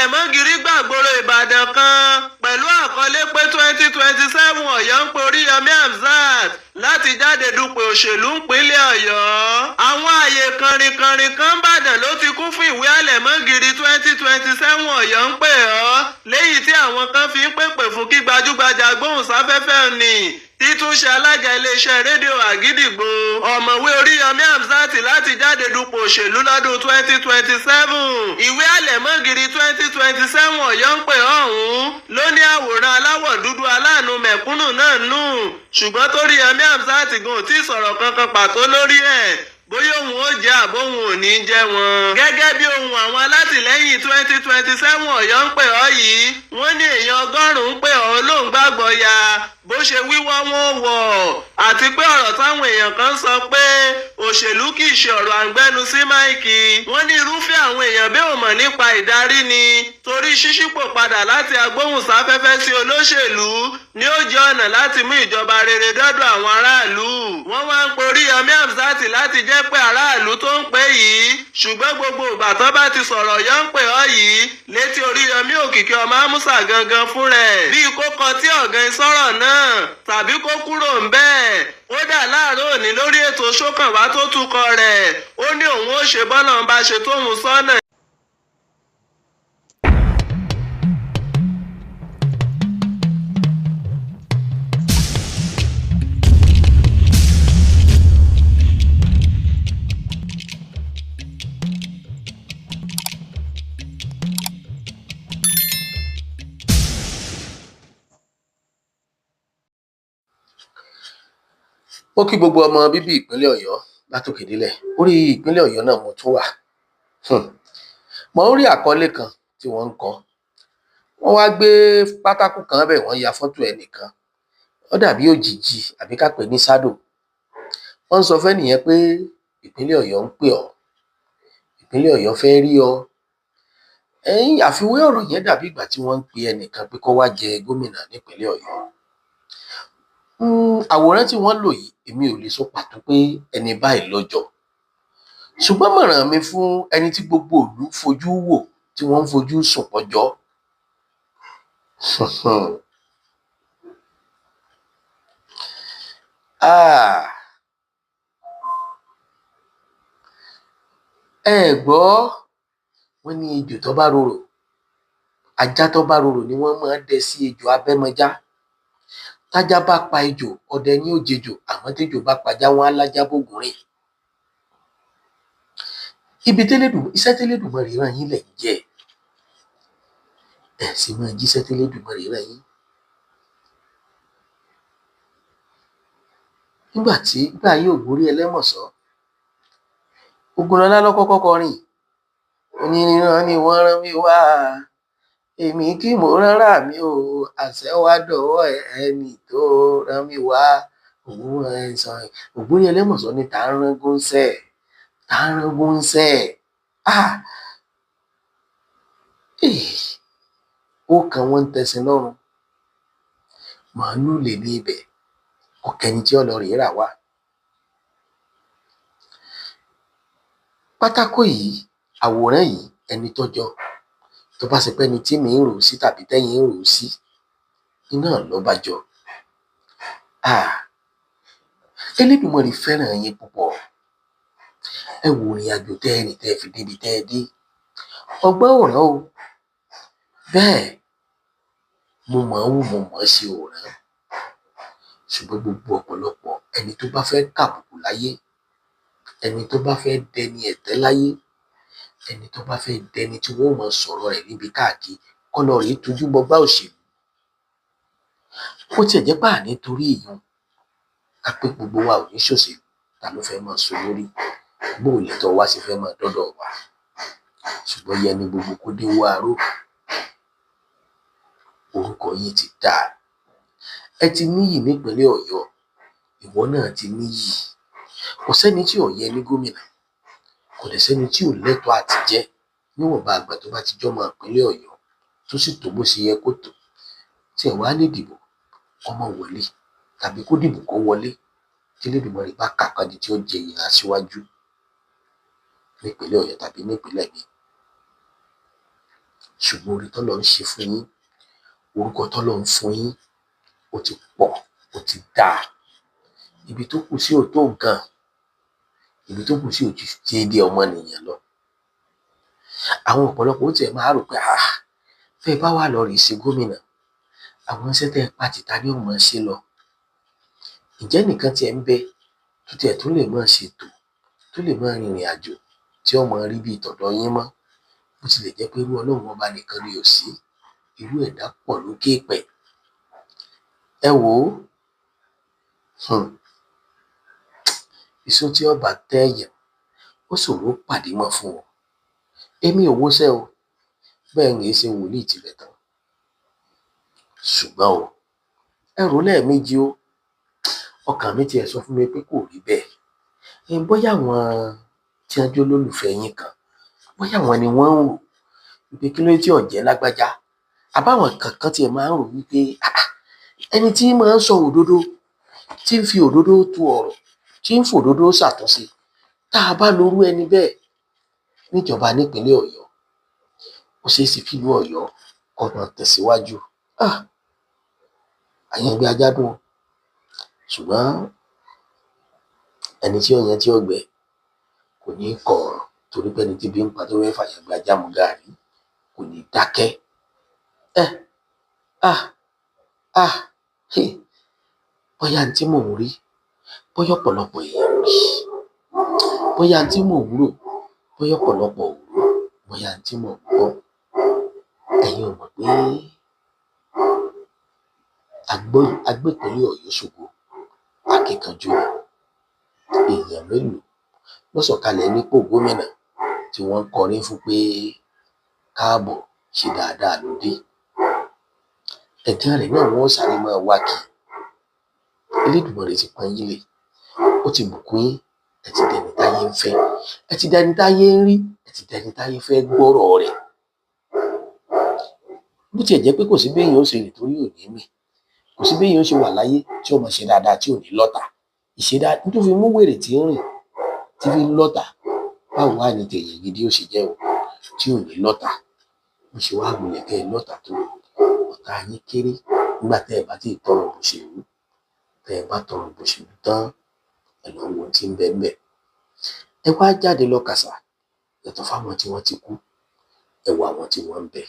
alẹ̀mọ́gìrì gbàgbóró Ìbàdàn kan pẹ̀lú àkọlé pé 2027 Ọ̀yọ́ ń pe Oriyomi Hamzat láti jáde dupò òṣèlú ìpínlẹ̀ Ọ̀yọ́. Àwọn àyè kànrìnkànrìn kan Ìbàdàn ló ti kún fún ìwé alẹ̀mọ́gìrì 2027 Ọ̀yọ́ ń pè ọ́, léyìí tí àwọn kan fi ń pèpè fún kí gbajúgbajà gbóhùnsáfẹ́fẹ́ ni títúnṣe alága iléeṣẹ́ rédíò Àgídìgbò ọ̀mọ̀wé Oriyomi Hamzat láti jáde dupò òṣèlú lọ́dún 2027. Ìwé alẹ̀mọ́gìrì 2027 Ọ̀yọ́ ń pè ọ̀hún ló ní àwòrán aláwọ̀ dúdú aláàánú mẹ̀kúnnù náà nù, ṣùgbọ́n Oriyomi Hamzat gan ò tí ì sọ̀rọ̀ kankan pàtó lórí ẹ̀ bóyá òun ó jẹ́ àbóhun ò ní jẹ́ wọn. Gẹ́gẹ́ bí ohun àwọn alátìlẹ́yìn 2027 Ọ̀yọ́ ń pè ọ́ yìí, wọ́n ní èèyàn 100 ń pè ọ́ lóun gbàgbọ́ ya bó ṣe wíwọ́ wọn wọ̀, àti pé ọ̀rọ̀ táwọn èèyàn kan sọ pé òṣèlú kì í ṣe ọ̀rọ̀ àǹgbẹ́nu sí máìkì. Wọ́n ní irúfẹ́ àwọn èèyàn bí ò mọ̀ nípa ìdarí ni, torí ṣíṣípò padà láti agbóhùnsáfẹ́fẹ́ sí olóṣèlú ni ó jẹ́ ọ̀nà láti mú ìjọba rere dọ́dọ̀ àwọn aráàlú. Wọ́n wá ń pe Oriyomi Hamzat láti jẹ́ pé aráàlú tó ń pè yìí, ṣùgbọ́n gbogbo ìgbà tó bá ti sọ̀rọ̀ Ọ̀yọ́ ń pè ọ́ yìí létí Oriyomi òkìkí ọmọ Amusa gangan fún rẹ̀ bíi kó kọ tí ọ̀gán ìsọ̀rọ̀ náà tàbí kó kúrò ń bẹ́ẹ̀. Ó dà láàárọ̀ òní lórí ètò Ṣókànwá tó túkọ̀ rẹ̀, ó ní òun ó ṣe bọ́nà ń bá ṣe tóun sọ́nà. Ó kí gbogbo ọmọ bíbí ìpínlẹ̀ Ọ̀yọ́ látòkè délẹ̀. Orí ìpínlẹ̀ Ọ̀yọ́ náà mo tún wà. Mo rí àkọlé kan tí wọ́n ń kọ. Wọ́n wá gbé pátákó kan bẹ̀, wọ́n ya fọ́tò ẹnìkan. Ó dàbí òjìji àbí ká pè ní ṣádò. Wọ́n ń sọ fẹ́nìyẹn pé ìpínlẹ̀ Ọ̀yọ́ ń pè ọ́, ìpínlẹ̀ Ọ̀yọ́ fẹ́ rí ọ. Àfiwé ọ̀rọ̀ yẹn dàbí ìgbà tí wọ́n ń pe ẹnìkan pé kó wá jẹ gómìnà nípínlẹ̀ Ọ̀yọ́. Àwòrán tí wọ́n lò yìí, èmi ò lè sọ pàtó pé ẹni báyìí lọ́jọ́, ṣùgbọ́n mọ̀ràn mi fún ẹni tí gbogbo ìlú fojú wò, tí wọ́n ń fojú sùn pọ̀jọ́. Ẹ gbọ́, wọ́n ní ejò tó bá rorò, ajá tó bá rorò ni wọ́n máa ń dẹ sí ejò abẹ́mọjá. Tájá bá pa ejò, ọdẹ ni ó jejò, àmọ́ téjò bá pajá, wọn á lájá bógun rìn. Iṣẹ́ tẹ́lẹ̀dùmarè rán yín lẹ̀ ń jẹ́, ẹ̀ sì máa jíṣẹ́ tẹ́lẹ̀dùmarè rán yín. Nígbà yóò borí ẹlẹ́mọ̀sọ́, Ògúnlọlá ló kọ́kọ́ kọrin. Oníríran ni wọ́n rán mi wá, èmi kí mo rárá mi o, àṣẹ wá dọ̀wọ́ ẹni tó rán mi wá. Ògún ní ẹlẹ́mọ̀sọ́ ní tá ń rángun sẹ́, tá ń rángun sẹ́. Ó kàn wọ́n ń tẹ̀sìn lọ́rùn, màálù lè ní ibẹ̀, ọ̀kẹ́ni tí ọlọ́rìí rà wá. Pátákó yìí, àwòrán yìí, ẹni tọ́jọ́ tó bá ṣe pé ẹni tí mi ń rò sí tàbí tẹ́yìn ń rò sí, iná ló bá jọ. Elédùmarè fẹ́ràn yín púpọ̀. Ẹ wo ìrìn àjò tẹ́ ẹ rìn tẹ́ ẹ fi débi tẹ́ ẹ dé. Ọgbọ́n ò rán o, bẹ́ẹ̀ mo mọ̀ ọ́n wò, mo mọ̀ ọ́n ṣe ò rán. Ṣùgbọ́n gbogbo ọ̀pọ̀lọpọ̀ ẹni tó bá fẹ́ kàbùkù láyé, ẹni tó bá fẹ́ dẹni ẹ̀tẹ́ láyé, ẹni tó bá fẹ́ dẹni tí wọ́n mọ̀ sọ̀rọ̀ rẹ̀ níbi káàkiri, kọ́nà rèé tójú bọ bá òṣèlú. Ó tiẹ̀ jẹ́ pé nítorí èèyàn ká pé gbogbo wa ò ní ṣòṣèlú, ta ló fẹ́ máa so lórí, bóòlẹ̀ tó wá sí fẹ́ máa dọ́dọ̀ wa. Ṣùgbọ́n yẹni gbogbo kó dé wá aró, orúkọ yín ti dáa, ẹ ti níyì nípínlẹ̀ Ọ̀yọ́, ìwọ náà ti níyì. Kò sẹ́ni tí ò yẹ ní gómìnà, kò dẹ̀ sẹ́ni tí ò lẹ́tọ̀ọ́ àti jẹ́, níwọ̀nba àgbà tó bá ti jọmọ ìpínlẹ̀ Ọ̀yọ́ tó sì tó bó ṣe yẹ kó tó. Tí ẹ wá lè dìbò ọmọ wọlé tàbí kó dìbò kó wọlé, tí Elédùmarè bá kàkàdé tí ó jẹ ìyẹn aṣíwájú nípínlẹ̀ Ọ̀yọ́ tàbí nípínlẹ̀ mi. ṣùgbọ́n orí tọ́lọ́ ń ṣe fún yín, orúkọ tọ́lọ́ ń fún yín, ó ti pọ̀, ó ti dáa. Ibi tó kù sí ò tó nǹkan, ibi tó kù sí ò ju déédé ọmọnìyàn lọ. Àwọn ọ̀pọ̀lọpọ̀ ó tiẹ̀ máa rò pé fẹ́ bá wà lọ rèé ṣe gómìnà, àwọn iṣẹ́ tẹ́ ẹ pàtì ta ni ó máa ṣe lọ. Ǹjẹ́ nìkan tiẹ̀ ń bẹ tó tiẹ̀ tó lè máa ṣètò, tó lè máa rìnrìn àjò tí ó máa rí bíi tọ̀dọ̀ yín mọ́? Bó tilẹ̀ jẹ́ pé irú Ọlọ́run ọba nìkan ni ò sí, irú ẹ̀dá pọ̀ lókè èèpẹ̀. Ẹ wò ó, ìṣó tí ó bá tẹ́ èèyàn, ó ṣòro pàdé mọ́ fún wọn. Èmi ò wóṣẹ́ o, bẹ́ẹ̀ ni ṣe wòlíì tilẹ̀ tán. Ṣùgbọ́n o, ẹ rò lẹ́ẹ̀mejì o, ọkàn mi tiẹ̀ sọ fún mi pé kò rí bẹ́ẹ̀. Bóyá àwọn tí wọ́n jẹ́ olólùfẹ́ yín kan, bóyá àwọn ni wọ́n ń rò wípé kí ló dé tí ò jẹ́ lágbájá. Àbáwọn kankan tiẹ̀ máa ń rò wípé ẹni tí máa ń sọ òdodo, tí ń fi òdodo tu ọ̀rọ̀, tí ń fòdodo ṣàtúnṣe, tá a bá lorú ẹni bẹ́ẹ̀ níjọba nípínlẹ̀ Ọ̀yọ́, ó ṣeé ṣe kí ìlú Ọ̀yọ́ kó máa tẹ̀síwájú. Àyàngbé ajádùn o, ṣùgbọ́n ẹni tí ó yan tí ó gbẹ kò ní kọ̀ ọ̀rọ̀, torí pé ẹni tí bí ń pa tó fẹ́ fàyàngbé ajá mu gààrí kò ní dákẹ́. Bóyá tí mò ń rí, bóyá ọ̀pọ̀lọpọ̀ èèyàn rí, bóyá tí mò ń rò, bóyá ọ̀pọ̀lọpọ̀ ò rò, bóyá tí mò ń gbọ́. Ẹ̀yin ò mọ̀ pé agbépínlẹ̀ Ọ̀yọ́ ṣògo, akíkanjú ni. Èèyàn mélòó ló sọ̀kalẹ̀ nípò gómìnà tí wọ́n ń kọrin fún pé káàbọ̀, ṣe dáadáa ló dé. Ẹ̀gàn rẹ̀ náà wọ́n sáré máa wá kí. Elédùmarè ti pọ́n yín lé, ó ti bùkún yín, ẹ ti dẹni táyé ń fẹ́, ẹ ti dẹni táyé ń rí, ẹ ti dẹni táyé fẹ́ gbọ́rọ̀ rẹ̀. Bó tiẹ̀ jẹ́ pé kò sí béèyàn ó ṣe rìn torí ò ní mì, kò sí béèyàn ó ṣe wà láyé tí ó máa ṣe dáadáa tí ò ní lọ́tà. Tó fi mú wèrè tí ń rìn tí fi ń lọ́tà, báwo wá ní tèèyàn gidi ó ṣe jẹ́ o tí ò ní lọ́tà? Bó ṣe wá wulẹ̀ kẹ́ ẹ lọ́tà tó, ọ̀tá yín kéré nígbà tẹ́ ẹ bá tí ì tọrọ bòṣèlú. Tẹ́ ẹ bá tọrọ bòṣèlú tán, ẹ lọ wo ohun tí ń bẹ ńbẹ̀. Ẹ wá jáde lọ kàsà, yàtọ̀ fáwọn tí wọ́n ti kú, ẹ wo àwọn tí wọ́n ń bẹ.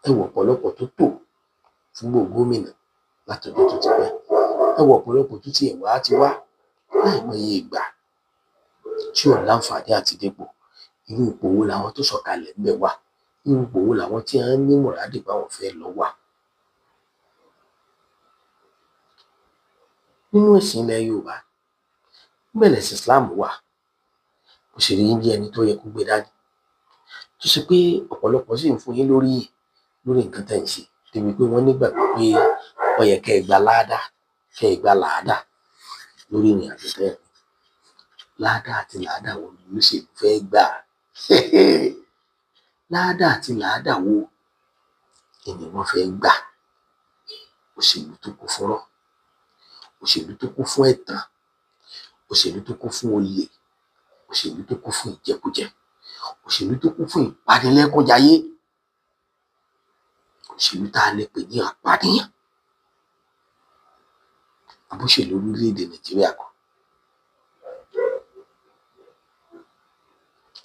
Ẹ wo ọ̀pọ̀lọpọ̀ tó tò fúnpò gómìnà látọjọ́ tó ti pẹ́. Ẹ wo ọ̀pọ̀lọpọ̀ tó tiẹ̀ wá ti wá láìmọye ìgbà tí ò láǹfààní àti dépò. Irú ipò wo làwọn tó sọ̀kalẹ̀ ńbẹ̀ wà? Irú ipò wo làwọn tí wọ́n ní mùràdì báwọn fẹ́ lọ wà? Nínú ẹ̀sìn ilẹ̀ Yorùbá, níbẹ̀ lẹ̀sìn Islam wà. Mo sì rí yín bí ẹni tó yẹ kó gbé dání, tó ṣe pé ọ̀pọ̀lọpọ̀ sì ń fún yín lórí nǹkan tẹ́ ń ṣe, débi pé wọ́n nígbàgbọ́ pé ó yẹ kẹ́ ẹ gba láàdá, kẹ́ ẹ gba làádá lórí ìrìn àjò tẹ́ ẹ̀ rìn. Láàdá àti làádá wo ni olóṣèlú fẹ́ gbà? Láàdá àti làádá wo ni wọ́n fẹ́ gbà? Òṣèlú tó kún fúnrọ́, òṣèlú tó kún fún ẹ̀tàn, òṣèlú tó kún fún olè, òṣèlú tó kún fún ìjẹkújẹ, òṣèlú tó kún fún ìpanilẹ́kúnjayé, òṣèlú tá a lè pè ní apànìyàn. Àbóṣèlú orílẹ̀-èdè Nàìjíríà kan.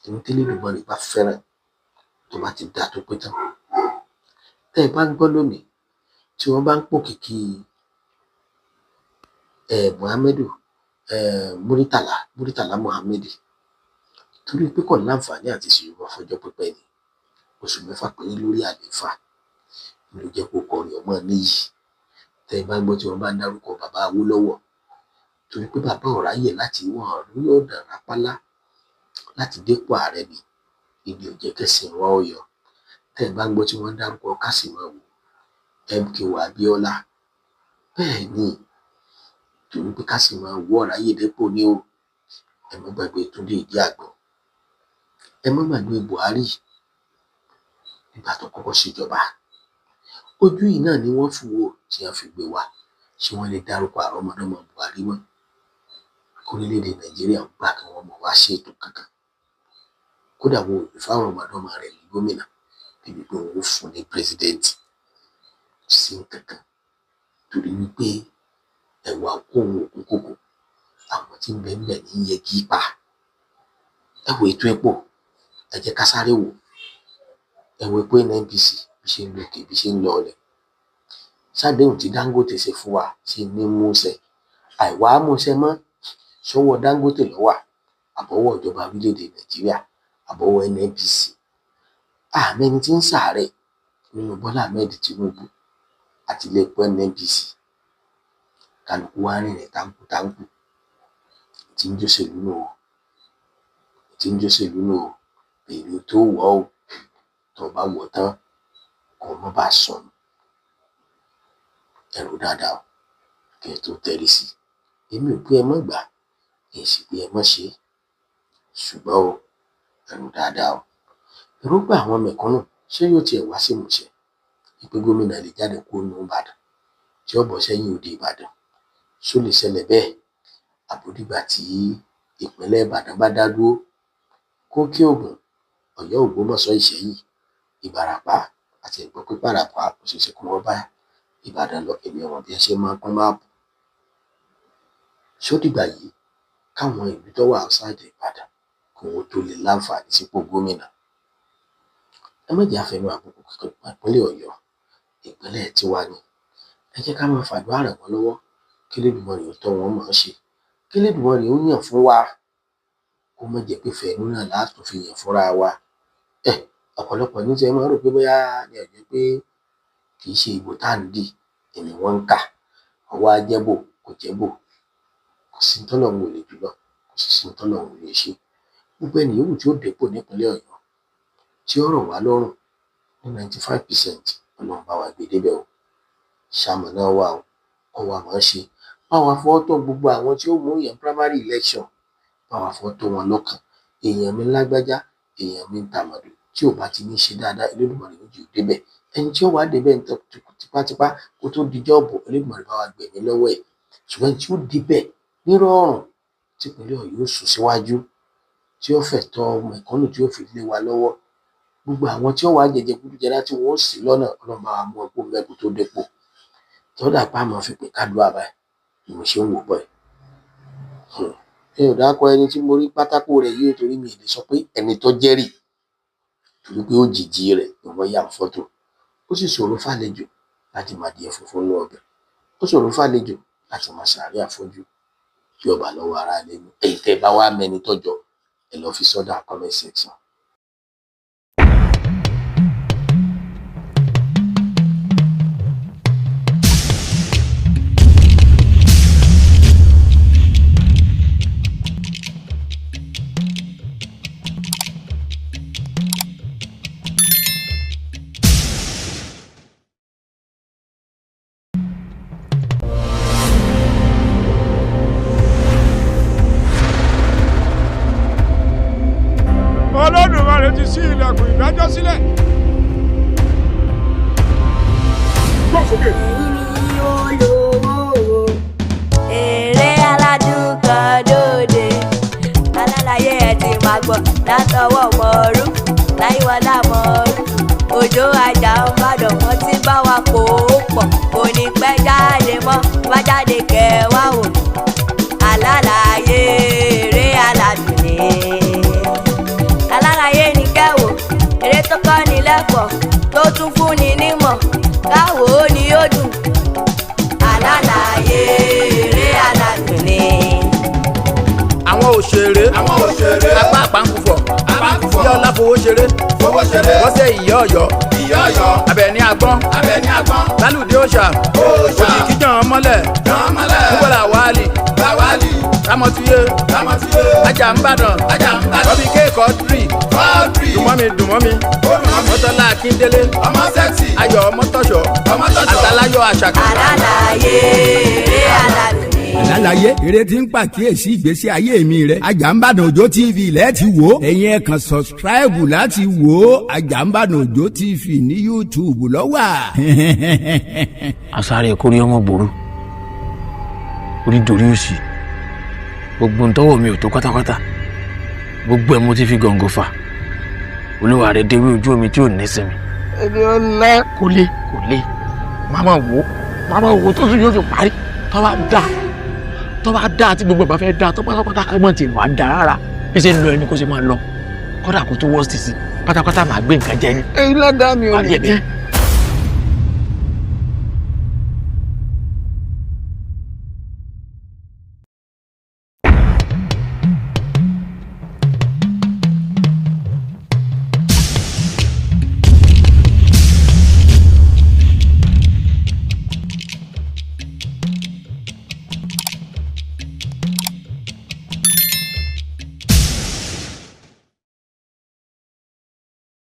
Ẹni tẹ́lẹ̀dùmarè bá fẹ́ràn tó bá ti dá tó pé tán. Tẹ́ ẹ bá ń gbọ́ lónìí tí wọ́n bá ń pòkìkí Muritàlá Muhammed, torí pé kò láǹfààní àti ṣèjọba fọjọ́ pípẹ́ ni, oṣù 6 péré lórí àlééfà ló jẹ́ kó kọrin ọmọ níyì. Tẹ́ ẹ bá gbọ́ tí wọ́n bá ń dárúkọ bàbá Awólọ́wọ̀, torí pé bàbá ò ráyè láti wọ́n rí ọ̀nà rápálá láti dépò ààrẹ ni, ibi ò jẹ́ kẹ́sìn wọn ó yọ. Tẹ́ ẹ bá gbọ́ tí wọ́n ń dárúkọ Kásìmáwò, MKO Abíọ́lá, bẹ́ẹ̀ ni, torí pé Kásìmáwò ò ráyè dépò ní o. Ẹ má gbàgbé Túndé Ìdí-Àgbọ̀n, ẹ má gbàgbé Buhari nígbà tó kọ́kọ́ ṣèjọba. Ojú yìí náà ni wọ́n fi wò tí wọ́n fi gbé wa. Ṣé wọ́n lè dárúkọ àrọ́mọdọ́mọ Buhari mọ́? Orílẹ̀-èdè Nàìjíríà ń gbà kí wọ́n mọ̀ wá ṣètò kankan. Kódà wọn ò lè fáwọn ọmọdọ́mọ rẹ̀ ní gómìnà, débi pé òun ó fún ní president sí nǹkankan torí wípé ẹ̀wà kó òun òkú kòkò àwọn tí ń bẹ ń bẹ̀ ní yẹgi pa. Ẹ wo ètò epo, ẹ jẹ́ ká sáré wò. Ẹ wo epo NNPC bí ṣe ń lòkè bí ṣe ń lọ ọlẹ̀. Ṣàdéhùn tí Dangote ṣe fún wa ṣe ní múṣẹ. Àìwá múṣẹ mọ́ sọ́wọ́ Dangote ló wà àbọ̀wọ́ ìjọba orílẹ̀-èdè Nàìjíríà àbọ̀wọ́ NNPC. Àmẹ́ni tí ń ṣàárẹ̀ nínú Bọ́lá Ahmed Tinubu àti ilé epo NNPC. Kálukú wá rìnrìn táǹkù tí ń jóṣèlú nù o tí ń jóṣèlú nù o èrè tó wọ̀ ọ́ tó bá wọ̀ tán kò mọ́ bá sọnù. Ẹ̀rù dáadáa o kí ẹ tó tẹ́rí sí i. Èmi ò pé ẹ mọ́ gbà kì í sì pé ẹ mọ́ ṣe é ṣùgbọ́n o ẹ̀rù dáadáa o. Èròǹgbà àwọn mẹ̀kúnnù ṣé yóò tiẹ̀ wá sí ìmúṣẹ? Ìpè gómìnà lè jáde kúrò ní Ìbàdàn tí ó bọ́ sẹ́yìn òde Ìbàdàn. Ṣó lè ṣẹlẹ̀ bẹ́ẹ̀? Àbódìgbà tí ìpínlẹ̀ Ìbàdàn bá dá dúró kókè Ògùn, Ọ̀yọ́, Ògbómọ̀ṣọ́, Ìṣẹ́yìn, Ìbàràpá àti Ẹ̀gbọ́n pípàràpá kò ṣeé ṣe kí wọ́n bá Ìbàdàn lọ. Èmi ọ̀mọ̀ bí ẹ ṣe máa ń pín máàpù. Ṣó dìgbà yìí káwọn ìlú tó wà outside Ìbàdàn kí wọ́n tó lè láǹfààní sípò gómìnà? Ẹ má jẹ́ àfẹnu àbùkù kankan ìpínlẹ̀ Ọ̀yọ́, ìpínlẹ̀ tiwa ni. Ẹ jẹ́ ká máa fàdúrà ràn wọ́n lọ́wọ́ kí Elédùmarè ó tọ́ wọn mọ̀ ọ́n ṣe, kí Elédùmarè ó yàn fún wa kó má jẹ́ pé fẹ̀ẹ́nú náà láàtún fi yàn fúnra wa. Ọ̀pọ̀lọpọ̀ ní tiẹ̀ máa ń rò pé bóyá ní ọ̀jọ́ pé kì í ṣe ìbò tá à ń dì ni wọ́n ń kà, ọwọ́ ajẹ́bò kò jẹ́bò, kò sí tọ́lọ́run ò lè jùlọ, kò sí tọ́lọ́run ò lè ṣe. Gbogbo ẹni yòówù tí ó dépò nípínlẹ̀ Ọ̀yọ́ tí ó rọ̀ wá lọ́rùn ní 95% Ọlọ́run bá wa gbé débẹ̀ o. Ṣamọ̀nà wa o, ọwọ́ àmọ́ ṣe. Báwa fọwọ́ tó gbogbo àwọn tí ó mú yẹn primary election, báwa fọwọ́ tó wọn lọ́kàn. Èèyàn mi lágbájá, èèyàn mi ń tàmọ̀dù tí ò bá ti ní ṣe dáadáa Elédùmarè méjì ò débẹ̀. Ẹni tí ó wá débẹ̀ ń tipátipá kó tó di jọ́ọ̀bù Elédùmarè bá wa gbẹ̀mí lọ́wọ́ ẹ̀. Ṣùgbọ́n tí ó débẹ̀ nírọ̀rùn tí ìpínlẹ̀ Ọ̀yọ́ sùn síwájú tí ó fẹ̀ tọ́ mẹ̀kúnnù tí ó fi lé wa lọ́wọ́. Gbogbo àwọn tí ó wá jẹjẹ kúdújẹrá tí wọ́n ó sì lọ́nà Ọlọ́run bá wa mú ẹkú mẹ́kù tó dépò. Tọ́dà pa máa fi pè kádùá báyìí ni mo ṣe ń wò bọ̀ ẹ̀. Ẹ ò dákọ ẹni tí mo rí pátákó rẹ̀ yìí torí mi ò lè sọ pé ẹni tó jẹ́rì torí pé òjìji rẹ̀ ni wọ́n yà fọ́tò. Ó sì ṣòro fàlejò láti máa di ẹ̀fùnfún ní ọbẹ̀. Ó ṣòro fàlejò láti máa ṣàárẹ̀ àfọ́jú kí ọba lọ́wọ́ ara lẹ́nu. Èyí tẹ́ bá wá mẹ́ni tọ́jọ́ ẹ lọ fi sọ́dà comment section. Olódùmarè ti ṣí ilẹ̀kùn ìdájọ́ sílẹ̀. Gbọ́ sókè. Èrè aládùn kan dòde, alálàyé ẹ̀ ti máa gbọ́ látọwọ́ mọ̀ọ́rú láyíwọlá mọ̀ọ́rú. Òjò ajá ń bàdàn wọ́n ti bá wa kó pọ̀, kò ní pẹ́ jáde mọ́, bá jáde kẹwàá wò. Alálàyé èrè aládùn ni. Alálàyé ní kẹ́wò, eré tó kọ́ ni lẹ́kọ̀ọ́, tó tún fún ni nímọ̀, káwò ó ní ó dùn. Alálàyé eré aládùn ni. Àwọn òṣèré apá àpáǹkùfọ̀ ìyá ọlá fowó ṣeré wọ́sẹ̀ ìyá ọ̀yọ́ Abẹ́ní agbọ́n lálùdí òòṣà òjìkí jàn mọ́lẹ̀ kúbọ̀là wálì rámọ́túyé ajá ń bàdàn bọ́bí kéèkọ́ tírì dùnmọ́mi mọ́tọ́lá akíndélé ayọ̀ mọ́tọ́ṣọ́ àtàláyọ̀ àṣàkà. Alálàyé eré aládùn ni. Alálàyé eré tí ń pàkíyèsí ìgbésí ayé mi rẹ̀ Àjàǹbàdàn Òjó TV lẹ́ẹ̀tì wò ẹ̀yin ẹ̀ kàn sọ̀sìkíráìbù láti wò Àjàǹbàdàn Òjó TV ní YouTube lọ́wà. Àsáré kórí ọmọ gbòòrò orí dorí òsì gbogbo ntọ́wọ́ mi ò tó pátápátá gbogbo ẹ̀ mo ti fi gọ̀ǹgọ̀ fà olúwa rẹ̀ déwé ojú omi tí ò ní sinmi. ẹni ọlá kò lè máma wo tó tún yóò fi parí tó bá dá tí gbogbo ẹ̀ bá fẹ́ dá tó pátápátá kọ́ mọ̀ tí wà á dá rárá bí ṣe ń lọ ẹni kó ṣe máa lọ kódà kó tó wọ́ọ̀sì sí pátápátá máa gbé nǹkan jẹ ni. ẹ̀yin ládàá mi ò ní.